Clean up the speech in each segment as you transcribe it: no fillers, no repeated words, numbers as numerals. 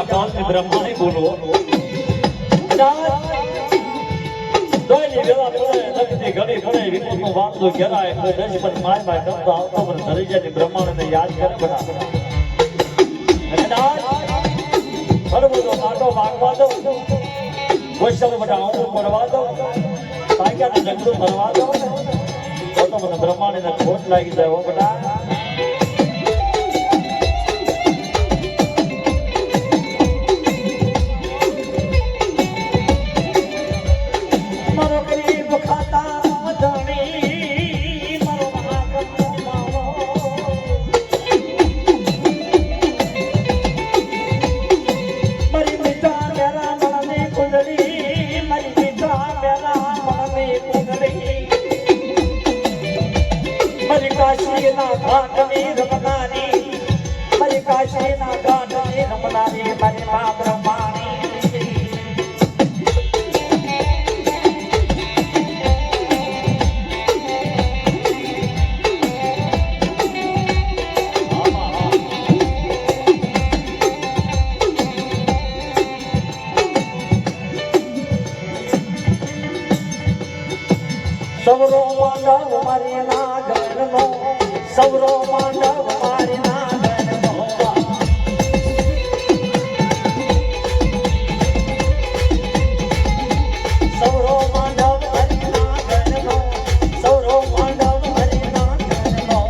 કાલની બ્રહ્માણી બોલો દોયલી વેલા પડે નખતી ઘડી ઘડે વિપુલનું વાંધો ઘેરાય કોઈ દસ પણ માય ગમતો આવતો પણ ધરીજાની બ્રહ્માણને યાદ કરે બના ઘણો બધો માટો માગવા દો વૈષ્ણવ બધા હું કરવા દો પાક્યાને જંગલું ભરવા દો તો મને બ્રહ્માણીને ખોટ લાગી જાય બધા સૌરો માંડવ મારી નાગરનો સૌરો માંડવ મારી નાગરનો સૌરો માંડવ મારી નાગરનો સૌરો માંડવ મારી નાગરનો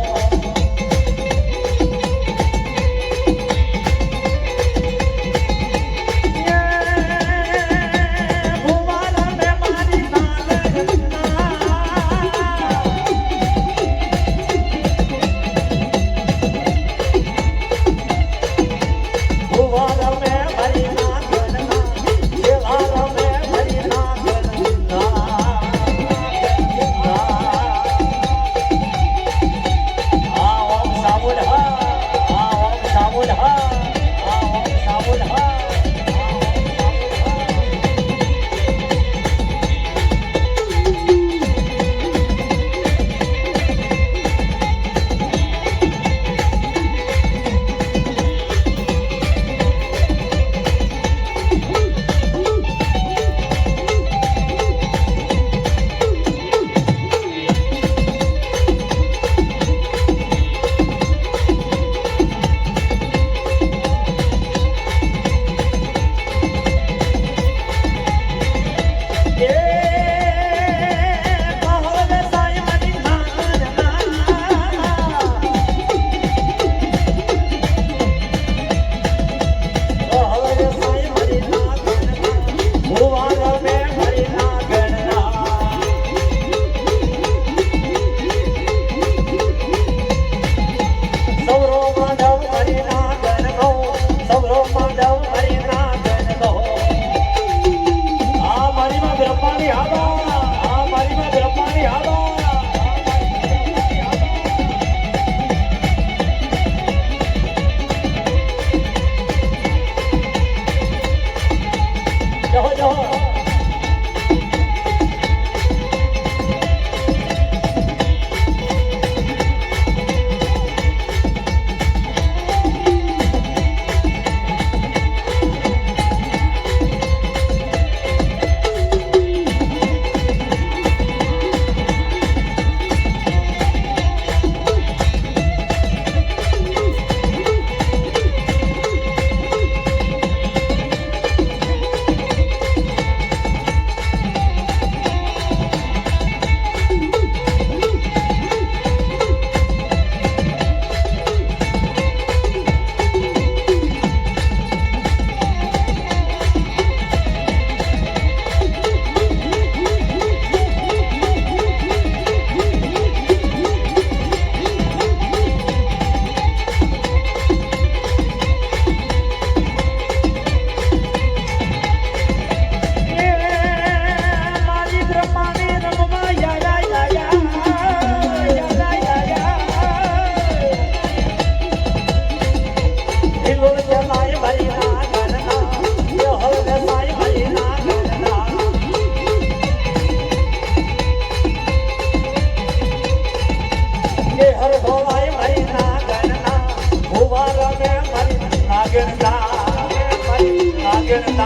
મિત્રો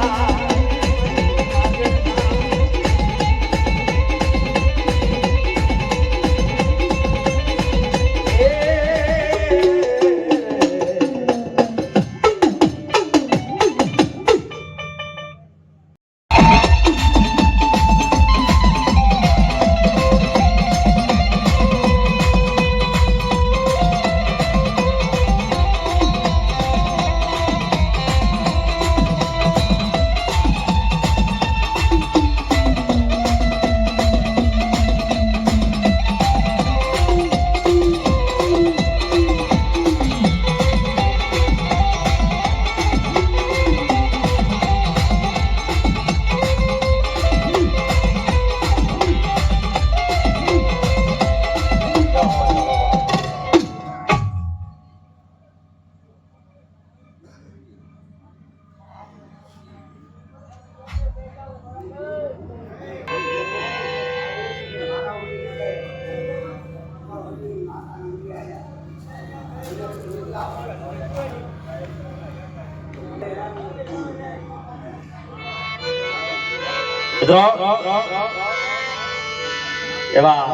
એવા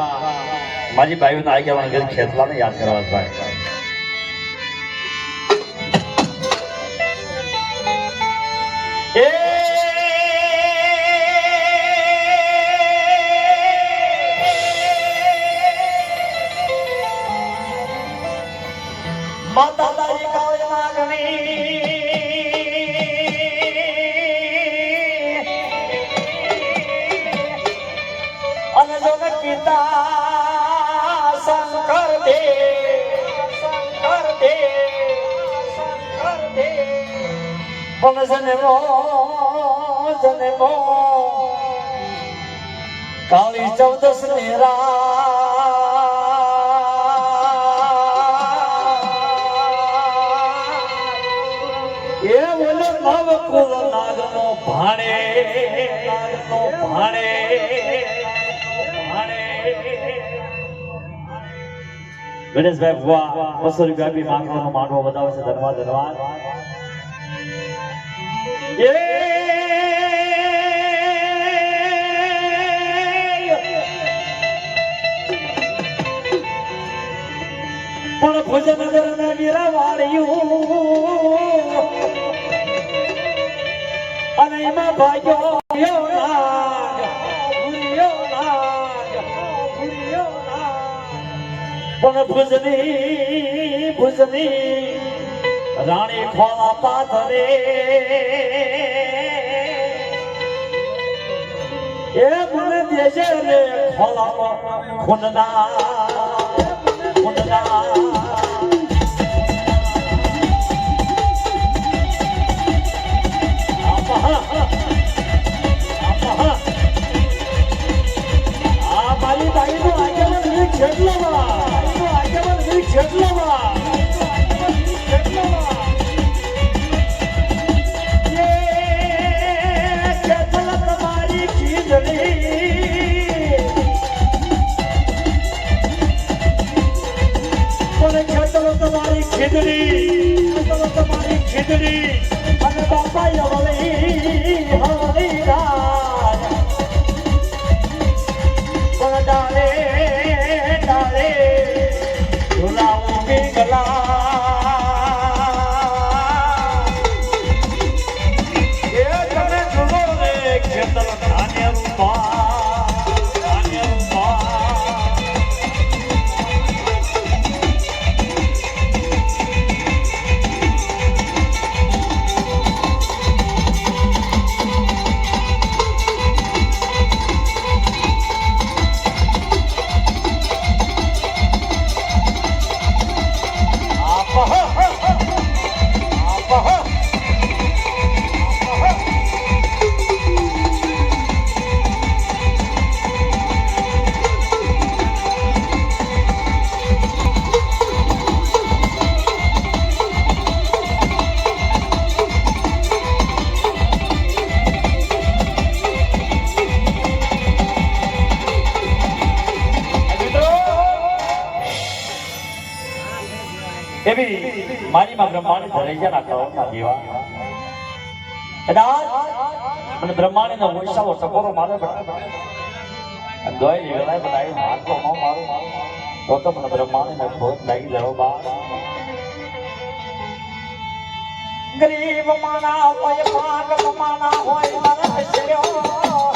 મારી ભાઈઓના આગેવાન ઘર ખેતલાને યાદ કરવા ભાઈ માતા તારી કાવે નાગણી અને જોગ પિતા શંકર દે પણ જન્મો કાળી 14 ને એ બોલે નવ કુલ નાગનો ભાણે ગણેશભાઈ ભુવા 200 રૂપિયા આપી માંગવાનો માંડવો બતાવે છે ધન્યવાદ પણ ભોજનગર ના વીરા વાળ્યું અને એમાં ભાગ્યો પણ ભુજની રાણી ખોલા પાથરે એ મને દેશે રે ખોલા ખૂનના મારી બાઈ નું આગેવાન તમારી ખીજડી તમારી ખીજડી અને બાપા હવળી રાજ પણ ડાળે ઝુલાવું પીગલા એ તમે ઝુલો રે ખેતર ધાન્ય રૂપા એવી મારી માં બ્રહ્માંડ ધરેજાના કવના દેવા કદાચ મને બ્રહ્માની નો વૈશાવો ટકોરો મારે દોઈ વેલાય બનાવી મારતો ન મારું તો મને બ્રહ્માની ને ખોટ લાગી જાવ બા ગરીબ માણા હોય પાગલ માણા હોય મારા